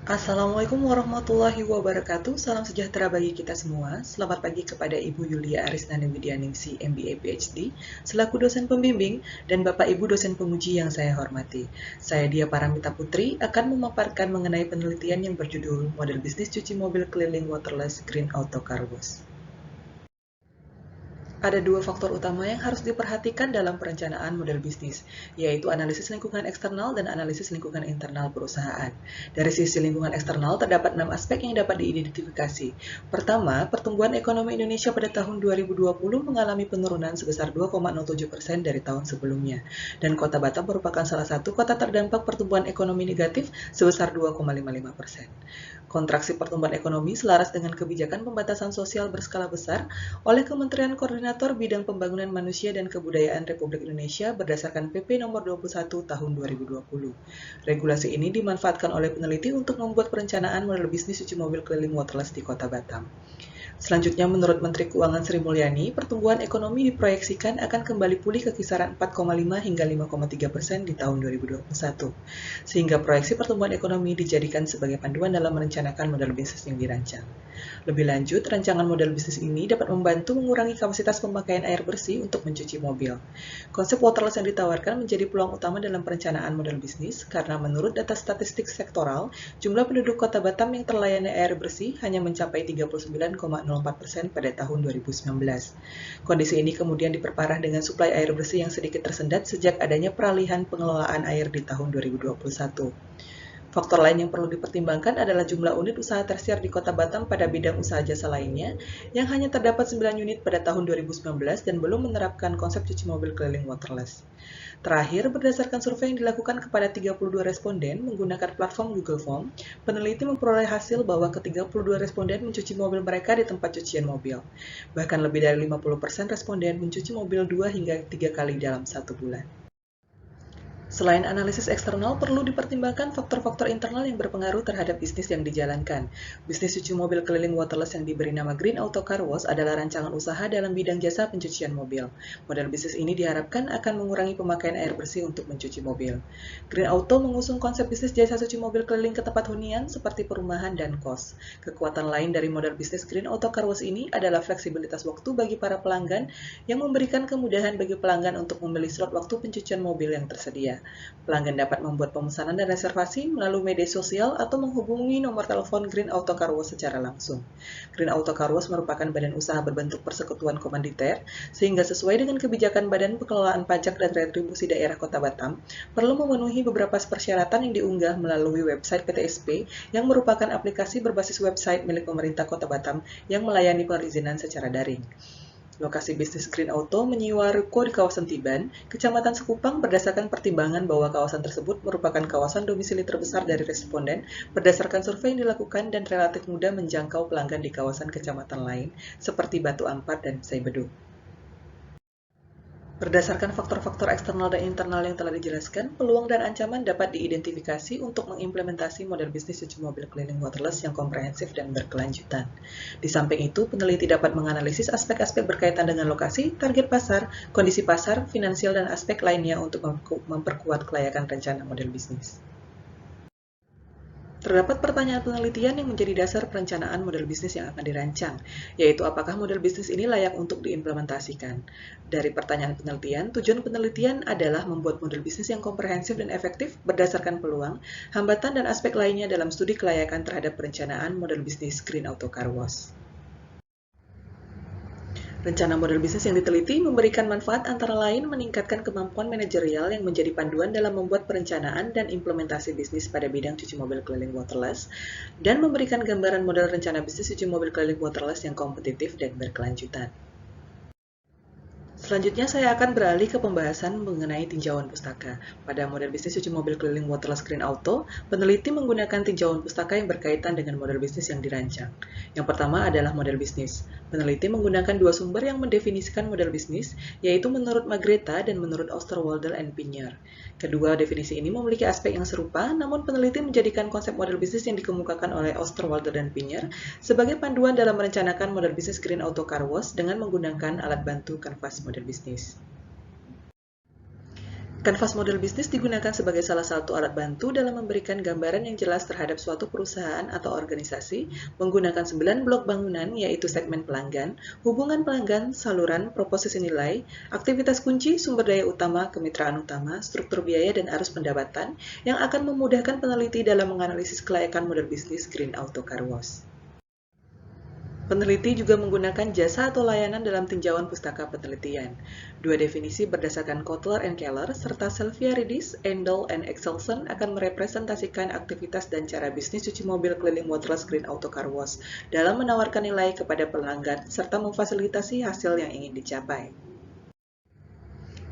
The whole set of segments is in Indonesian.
Assalamualaikum warahmatullahi wabarakatuh. Salam sejahtera bagi kita semua. Selamat pagi kepada Ibu Yulia Arisnani Widyaningsih, MBA PhD, selaku dosen pembimbing, dan Bapak Ibu dosen penguji yang saya hormati. Saya Dia Paramita Putri akan memaparkan mengenai penelitian yang berjudul Model Bisnis Cuci Mobil Keliling Waterless Green Auto Car Wash. Ada dua faktor utama yang harus diperhatikan dalam perencanaan model bisnis, yaitu analisis lingkungan eksternal dan analisis lingkungan internal perusahaan. Dari sisi lingkungan eksternal, terdapat 6 aspek yang dapat diidentifikasi. Pertama, pertumbuhan ekonomi Indonesia pada tahun 2020 mengalami penurunan sebesar 2,07% dari tahun sebelumnya, dan Kota Batam merupakan salah satu kota terdampak pertumbuhan ekonomi negatif sebesar 2,55%. Kontraksi pertumbuhan ekonomi selaras dengan kebijakan pembatasan sosial berskala besar oleh Kementerian Koordinator Bidang Pembangunan Manusia dan Kebudayaan Republik Indonesia berdasarkan PP Nomor 21 Tahun 2020. Regulasi ini dimanfaatkan oleh peneliti untuk membuat perencanaan model bisnis cuci mobil keliling waterless di Kota Batam. Selanjutnya, menurut Menteri Keuangan Sri Mulyani, pertumbuhan ekonomi diproyeksikan akan kembali pulih ke kisaran 4,5 hingga 5,3% di tahun 2021, sehingga proyeksi pertumbuhan ekonomi dijadikan sebagai panduan dalam merencanakan model bisnis yang dirancang. Lebih lanjut, rancangan model bisnis ini dapat membantu mengurangi kapasitas pemakaian air bersih untuk mencuci mobil. Konsep waterless yang ditawarkan menjadi peluang utama dalam perencanaan model bisnis karena menurut data statistik sektoral, jumlah penduduk Kota Batam yang terlayani air bersih hanya mencapai 39,04% pada tahun 2019. Kondisi ini kemudian diperparah dengan suplai air bersih yang sedikit tersendat sejak adanya peralihan pengelolaan air di tahun 2021. Faktor lain yang perlu dipertimbangkan adalah jumlah unit usaha tersier di Kota Batam pada bidang usaha jasa lainnya, yang hanya terdapat 9 unit pada tahun 2019 dan belum menerapkan konsep cuci mobil keliling waterless. Terakhir, berdasarkan survei yang dilakukan kepada 32 responden menggunakan platform Google Form, peneliti memperoleh hasil bahwa ke-32 responden mencuci mobil mereka di tempat cucian mobil. Bahkan lebih dari 50% responden mencuci mobil 2 hingga 3 kali dalam 1 bulan. Selain analisis eksternal, perlu dipertimbangkan faktor-faktor internal yang berpengaruh terhadap bisnis yang dijalankan. Bisnis cuci mobil keliling waterless yang diberi nama Green Auto Car Wash adalah rancangan usaha dalam bidang jasa pencucian mobil. Model bisnis ini diharapkan akan mengurangi pemakaian air bersih untuk mencuci mobil. Green Auto mengusung konsep bisnis jasa cuci mobil keliling ke tempat hunian seperti perumahan dan kos. Kekuatan lain dari model bisnis Green Auto Car Wash ini adalah fleksibilitas waktu bagi para pelanggan yang memberikan kemudahan bagi pelanggan untuk memilih slot waktu pencucian mobil yang tersedia. Pelanggan dapat membuat pemesanan dan reservasi melalui media sosial atau menghubungi nomor telepon Green Auto Car Wash secara langsung. Green Auto Car Wash merupakan badan usaha berbentuk persekutuan komanditer, sehingga sesuai dengan kebijakan Badan Pengelolaan Pajak dan Retribusi Daerah Kota Batam, perlu memenuhi beberapa persyaratan yang diunggah melalui website PTSP yang merupakan aplikasi berbasis website milik pemerintah Kota Batam yang melayani perizinan secara daring. Lokasi bisnis Green Auto menyewa ruko di kawasan Tiban, Kecamatan Sekupang berdasarkan pertimbangan bahwa kawasan tersebut merupakan kawasan domisili terbesar dari responden berdasarkan survei yang dilakukan dan relatif mudah menjangkau pelanggan di kawasan kecamatan lain seperti Batu Ampar dan Saibedu. Berdasarkan faktor-faktor eksternal dan internal yang telah dijelaskan, peluang dan ancaman dapat diidentifikasi untuk mengimplementasi model bisnis cuci mobil keliling waterless yang komprehensif dan berkelanjutan. Di samping itu, peneliti dapat menganalisis aspek-aspek berkaitan dengan lokasi, target pasar, kondisi pasar, finansial, dan aspek lainnya untuk memperkuat kelayakan rencana model bisnis. Terdapat pertanyaan penelitian yang menjadi dasar perencanaan model bisnis yang akan dirancang, yaitu apakah model bisnis ini layak untuk diimplementasikan. Dari pertanyaan penelitian, tujuan penelitian adalah membuat model bisnis yang komprehensif dan efektif berdasarkan peluang, hambatan, dan aspek lainnya dalam studi kelayakan terhadap perencanaan model bisnis Green Auto Car Wash. Rencana model bisnis yang diteliti memberikan manfaat antara lain meningkatkan kemampuan manajerial yang menjadi panduan dalam membuat perencanaan dan implementasi bisnis pada bidang cuci mobil keliling waterless, dan memberikan gambaran model rencana bisnis cuci mobil keliling waterless yang kompetitif dan berkelanjutan. Selanjutnya saya akan beralih ke pembahasan mengenai tinjauan pustaka. Pada model bisnis cuci mobil keliling waterless Green Auto, peneliti menggunakan tinjauan pustaka yang berkaitan dengan model bisnis yang dirancang. Yang pertama adalah model bisnis. Peneliti menggunakan dua sumber yang mendefinisikan model bisnis, yaitu menurut Magreta dan menurut Osterwalder and Pinyer. Kedua definisi ini memiliki aspek yang serupa, namun peneliti menjadikan konsep model bisnis yang dikemukakan oleh Osterwalder dan Pinyer sebagai panduan dalam merencanakan model bisnis Green Auto Car Wash dengan menggunakan alat bantu kanvas model bisnis. Kanvas model bisnis digunakan sebagai salah satu alat bantu dalam memberikan gambaran yang jelas terhadap suatu perusahaan atau organisasi menggunakan 9 blok bangunan, yaitu segmen pelanggan, hubungan pelanggan, saluran, proposisi nilai, aktivitas kunci, sumber daya utama, kemitraan utama, struktur biaya, dan arus pendapatan yang akan memudahkan peneliti dalam menganalisis kelayakan model bisnis Green Auto Car Wash. Peneliti juga menggunakan jasa atau layanan dalam tinjauan pustaka penelitian. Dua definisi berdasarkan Kotler and Keller serta Selviaridis, Endel, and Exelsen akan merepresentasikan aktivitas dan cara bisnis cuci mobil keliling waterless Green Auto Car Wash dalam menawarkan nilai kepada pelanggan serta memfasilitasi hasil yang ingin dicapai.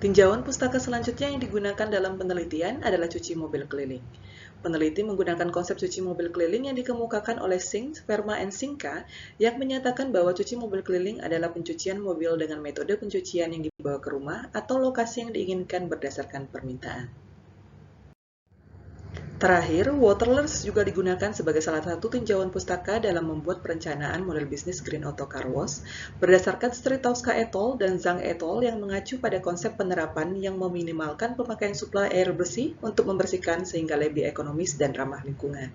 Tinjauan pustaka selanjutnya yang digunakan dalam penelitian adalah cuci mobil keliling. Peneliti menggunakan konsep cuci mobil keliling yang dikemukakan oleh Singh, Verma, and Sinka yang menyatakan bahwa cuci mobil keliling adalah pencucian mobil dengan metode pencucian yang dibawa ke rumah atau lokasi yang diinginkan berdasarkan permintaan. Terakhir, waterless juga digunakan sebagai salah satu tinjauan pustaka dalam membuat perencanaan model bisnis Green Auto Car Wash berdasarkan Stritowska et al. Dan Zhang et al. Yang mengacu pada konsep penerapan yang meminimalkan pemakaian suplai air bersih untuk membersihkan sehingga lebih ekonomis dan ramah lingkungan.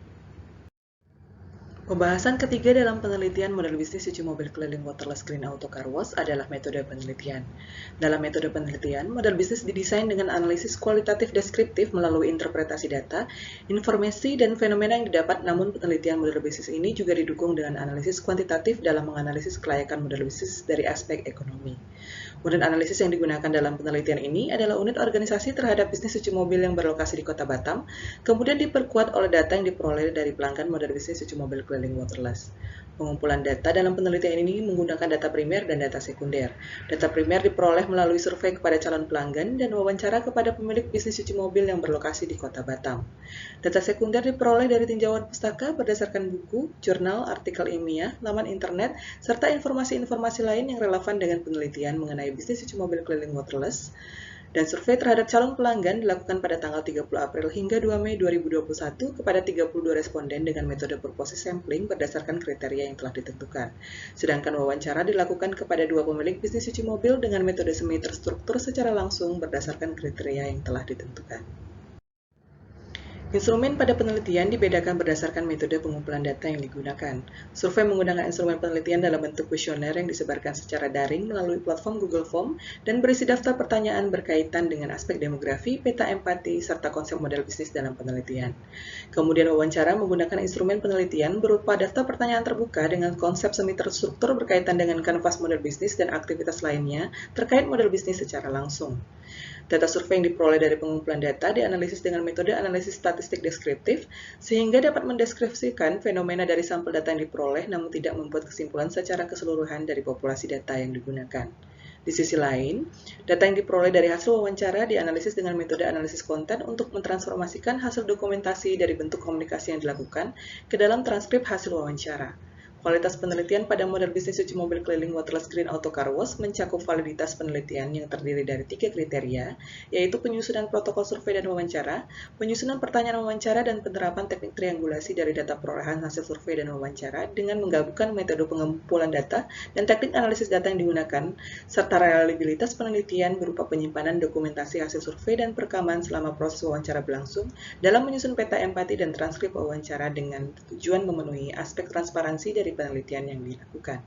Pembahasan ketiga dalam penelitian model bisnis cuci mobil keliling waterless Green Auto Car Wash adalah metode penelitian. Dalam metode penelitian, model bisnis didesain dengan analisis kualitatif deskriptif melalui interpretasi data, informasi, dan fenomena yang didapat, namun penelitian model bisnis ini juga didukung dengan analisis kuantitatif dalam menganalisis kelayakan model bisnis dari aspek ekonomi. Model analisis yang digunakan dalam penelitian ini adalah unit organisasi terhadap bisnis cuci mobil yang berlokasi di Kota Batam, kemudian diperkuat oleh data yang diperoleh dari pelanggan model bisnis cuci mobil keliling waterless. Pengumpulan data dalam penelitian ini menggunakan data primer dan data sekunder. Data primer diperoleh melalui survei kepada calon pelanggan dan wawancara kepada pemilik bisnis cuci mobil yang berlokasi di Kota Batam. Data sekunder diperoleh dari tinjauan pustaka berdasarkan buku, jurnal, artikel ilmiah, laman internet, serta informasi-informasi lain yang relevan dengan penelitian mengenai bisnis cuci mobil keliling waterless. Dan survei terhadap calon pelanggan dilakukan pada tanggal 30 April hingga 2 Mei 2021 kepada 32 responden dengan metode purpose sampling berdasarkan kriteria yang telah ditentukan. Sedangkan wawancara dilakukan kepada 2 pemilik bisnis cuci mobil dengan metode semi terstruktur secara langsung berdasarkan kriteria yang telah ditentukan. Instrumen pada penelitian dibedakan berdasarkan metode pengumpulan data yang digunakan. Survei menggunakan instrumen penelitian dalam bentuk kuesioner yang disebarkan secara daring melalui platform Google Form dan berisi daftar pertanyaan berkaitan dengan aspek demografi, peta empati, serta konsep model bisnis dalam penelitian. Kemudian wawancara menggunakan instrumen penelitian berupa daftar pertanyaan terbuka dengan konsep semi terstruktur berkaitan dengan kanvas model bisnis dan aktivitas lainnya terkait model bisnis secara langsung. Data survei yang diperoleh dari pengumpulan data dianalisis dengan metode analisis statistik deskriptif, sehingga dapat mendeskripsikan fenomena dari sampel data yang diperoleh, namun tidak membuat kesimpulan secara keseluruhan dari populasi data yang digunakan. Di sisi lain, data yang diperoleh dari hasil wawancara dianalisis dengan metode analisis konten untuk mentransformasikan hasil dokumentasi dari bentuk komunikasi yang dilakukan ke dalam transkrip hasil wawancara. Kualitas penelitian pada model bisnis cuci mobil keliling waterless Green Auto Car Wash mencakup validitas penelitian yang terdiri dari 3 kriteria, yaitu penyusunan protokol survei dan wawancara, penyusunan pertanyaan wawancara, dan penerapan teknik triangulasi dari data perolehan hasil survei dan wawancara dengan menggabungkan metode pengumpulan data dan teknik analisis data yang digunakan, serta reliabilitas penelitian berupa penyimpanan dokumentasi hasil survei dan perekaman selama proses wawancara berlangsung dalam menyusun peta empati dan transkrip wawancara dengan tujuan memenuhi aspek transparansi dari penelitian yang dilakukan.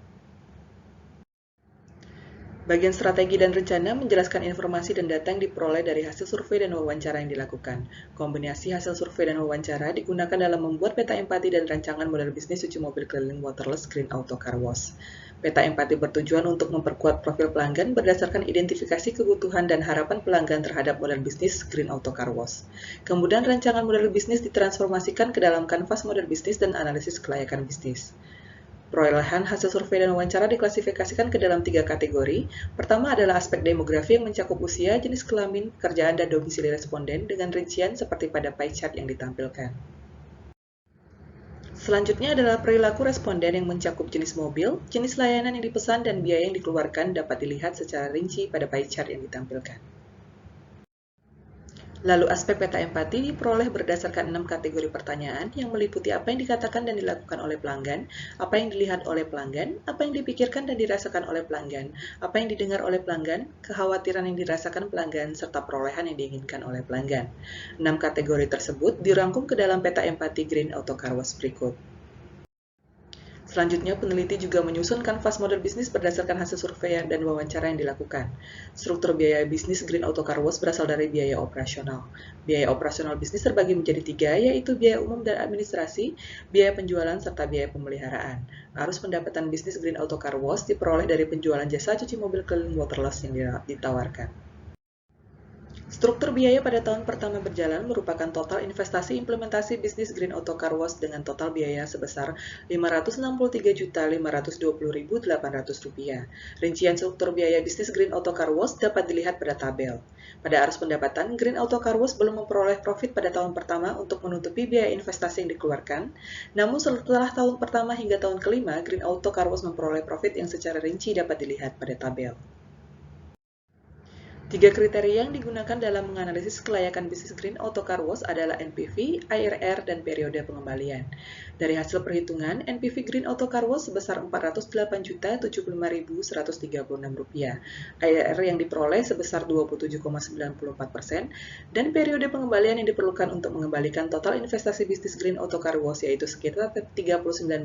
Bagian strategi dan rencana menjelaskan informasi dan data yang diperoleh dari hasil survei dan wawancara yang dilakukan. Kombinasi hasil survei dan wawancara digunakan dalam membuat peta empati dan rancangan model bisnis cuci mobil keliling waterless Green Auto Car Wash. Peta empati bertujuan untuk memperkuat profil pelanggan berdasarkan identifikasi kebutuhan dan harapan pelanggan terhadap model bisnis Green Auto Car Wash. Kemudian rancangan model bisnis ditransformasikan ke dalam kanvas model bisnis dan analisis kelayakan bisnis. Perolehan hasil survei dan wawancara diklasifikasikan ke dalam 3 kategori. Pertama adalah aspek demografi yang mencakup usia, jenis kelamin, pekerjaan, dan domisili responden dengan rincian seperti pada pie chart yang ditampilkan. Selanjutnya adalah perilaku responden yang mencakup jenis mobil, jenis layanan yang dipesan, dan biaya yang dikeluarkan dapat dilihat secara rinci pada pie chart yang ditampilkan. Lalu aspek peta empati diperoleh berdasarkan 6 kategori pertanyaan yang meliputi apa yang dikatakan dan dilakukan oleh pelanggan, apa yang dilihat oleh pelanggan, apa yang dipikirkan dan dirasakan oleh pelanggan, apa yang didengar oleh pelanggan, kekhawatiran yang dirasakan pelanggan, serta perolehan yang diinginkan oleh pelanggan. 6 kategori tersebut dirangkum ke dalam peta empati Green Auto Car Wash berikut. Selanjutnya, peneliti juga menyusun kanvas model bisnis berdasarkan hasil survei dan wawancara yang dilakukan. Struktur biaya bisnis Green Auto Car Wash berasal dari biaya operasional. Biaya operasional bisnis terbagi menjadi 3, yaitu biaya umum dan administrasi, biaya penjualan, serta biaya pemeliharaan. Arus pendapatan bisnis Green Auto Car Wash diperoleh dari penjualan jasa cuci mobil keliling waterless yang ditawarkan. Struktur biaya pada tahun pertama berjalan merupakan total investasi implementasi bisnis Green Auto Car Wash dengan total biaya sebesar Rp563.520.800. Rincian struktur biaya bisnis Green Auto Car Wash dapat dilihat pada tabel. Pada arus pendapatan, Green Auto Car Wash belum memperoleh profit pada tahun pertama untuk menutupi biaya investasi yang dikeluarkan. Namun setelah tahun pertama hingga tahun kelima, Green Auto Car Wash memperoleh profit yang secara rinci dapat dilihat pada tabel. 3 kriteria yang digunakan dalam menganalisis kelayakan bisnis Green Auto Car Wash adalah NPV, IRR, dan periode pengembalian. Dari hasil perhitungan, NPV Green Auto Car Wash sebesar Rp408.075.136, IRR yang diperoleh sebesar 27,94%, dan periode pengembalian yang diperlukan untuk mengembalikan total investasi bisnis Green Auto Car Wash yaitu sekitar 39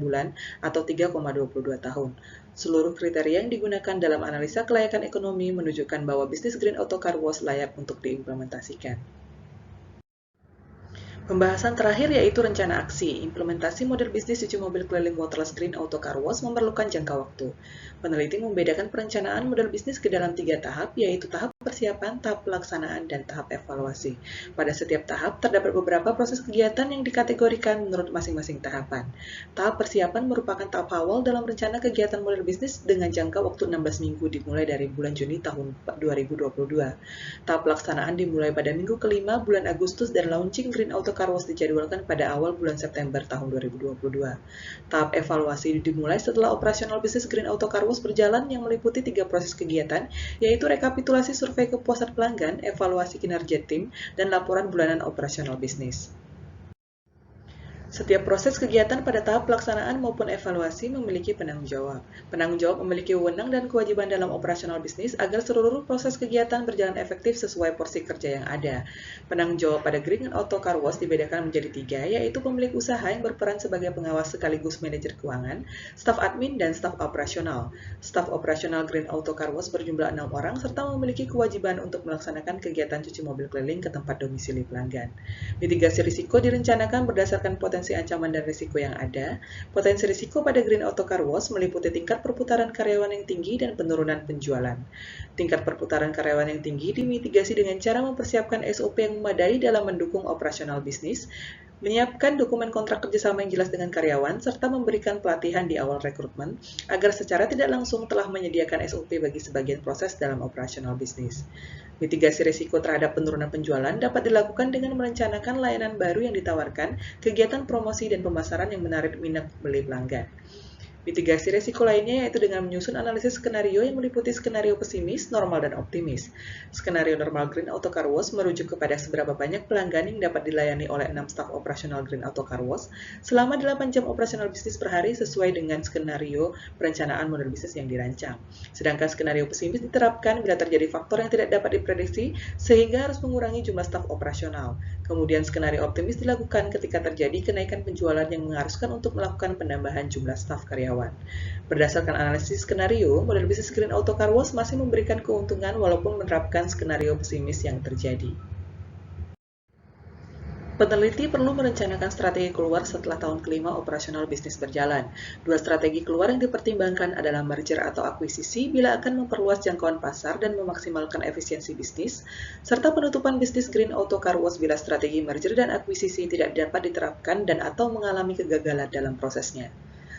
bulan atau 3,22 tahun. Seluruh kriteria yang digunakan dalam analisa kelayakan ekonomi menunjukkan bahwa bisnis Green Auto Car Wash layak untuk diimplementasikan. Pembahasan terakhir yaitu rencana aksi. Implementasi model bisnis cuci mobil keliling waterless Green Auto Car Wash memerlukan jangka waktu. Peneliti membedakan perencanaan model bisnis ke dalam 3 tahap, yaitu tahap persiapan, tahap pelaksanaan, dan tahap evaluasi. Pada setiap tahap, terdapat beberapa proses kegiatan yang dikategorikan menurut masing-masing tahapan. Tahap persiapan merupakan tahap awal dalam rencana kegiatan model bisnis dengan jangka waktu 16 minggu dimulai dari bulan Juni tahun 2022. Tahap pelaksanaan dimulai pada minggu kelima bulan Agustus dan launching Green Auto Car Wash dijadwalkan pada awal bulan September tahun 2022. Tahap evaluasi dimulai setelah operasional bisnis Green Auto Car Wash berjalan yang meliputi 3 proses kegiatan, yaitu rekapitulasi survei kepuasan pelanggan, evaluasi kinerja tim, dan laporan bulanan operasional bisnis. Setiap proses kegiatan pada tahap pelaksanaan maupun evaluasi memiliki penanggung jawab. Penanggung jawab memiliki wewenang dan kewajiban dalam operasional bisnis agar seluruh proses kegiatan berjalan efektif sesuai porsi kerja yang ada. Penanggung jawab pada Green Auto Car Wash dibedakan menjadi 3, yaitu pemilik usaha yang berperan sebagai pengawas sekaligus manajer keuangan, staf admin, dan staf operasional. Staf operasional Green Auto Car Wash berjumlah 6 orang serta memiliki kewajiban untuk melaksanakan kegiatan cuci mobil keliling ke tempat domisili pelanggan. Mitigasi risiko direncanakan berdasarkan potensi ancaman dan risiko yang ada. Potensi risiko pada Green Auto Car Wash meliputi tingkat perputaran karyawan yang tinggi dan penurunan penjualan. Tingkat perputaran karyawan yang tinggi dimitigasi dengan cara mempersiapkan SOP yang memadai dalam mendukung operasional bisnis, menyiapkan dokumen kontrak kerjasama yang jelas dengan karyawan, serta memberikan pelatihan di awal rekrutmen, agar secara tidak langsung telah menyediakan SOP bagi sebagian proses dalam operasional bisnis. Mitigasi risiko terhadap penurunan penjualan dapat dilakukan dengan merencanakan layanan baru yang ditawarkan, kegiatan promosi dan pemasaran yang menarik minat beli pelanggan. Mitigasi risiko lainnya yaitu dengan menyusun analisis skenario yang meliputi skenario pesimis, normal, dan optimis. Skenario normal Green Auto Car Wash merujuk kepada seberapa banyak pelanggan yang dapat dilayani oleh 6 staf operasional Green Auto Car Wash selama 8 jam operasional bisnis per hari sesuai dengan skenario perencanaan model bisnis yang dirancang. Sedangkan skenario pesimis diterapkan bila terjadi faktor yang tidak dapat diprediksi sehingga harus mengurangi jumlah staf operasional. Kemudian skenario optimis dilakukan ketika terjadi kenaikan penjualan yang mengharuskan untuk melakukan penambahan jumlah staf karyawan. Berdasarkan analisis skenario, model bisnis Green Auto Car Wash masih memberikan keuntungan walaupun menerapkan skenario pesimis yang terjadi. Peneliti perlu merencanakan strategi keluar setelah tahun kelima operasional bisnis berjalan. 2 strategi keluar yang dipertimbangkan adalah merger atau akuisisi bila akan memperluas jangkauan pasar dan memaksimalkan efisiensi bisnis, serta penutupan bisnis Green Auto Car Wash bila strategi merger dan akuisisi tidak dapat diterapkan dan atau mengalami kegagalan dalam prosesnya.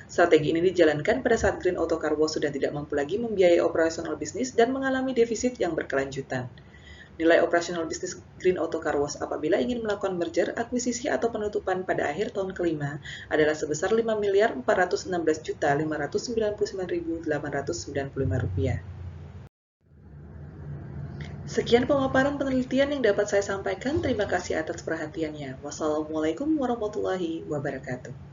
Strategi ini dijalankan pada saat Green Auto Car Wash sudah tidak mampu lagi membiayai operasional bisnis dan mengalami defisit yang berkelanjutan. Nilai operasional bisnis Green Auto Car Wash apabila ingin melakukan merger, akuisisi atau penutupan pada akhir tahun kelima adalah sebesar Rp5.416.599.895. Sekian pemaparan penelitian yang dapat saya sampaikan. Terima kasih atas perhatiannya. Wassalamualaikum warahmatullahi wabarakatuh.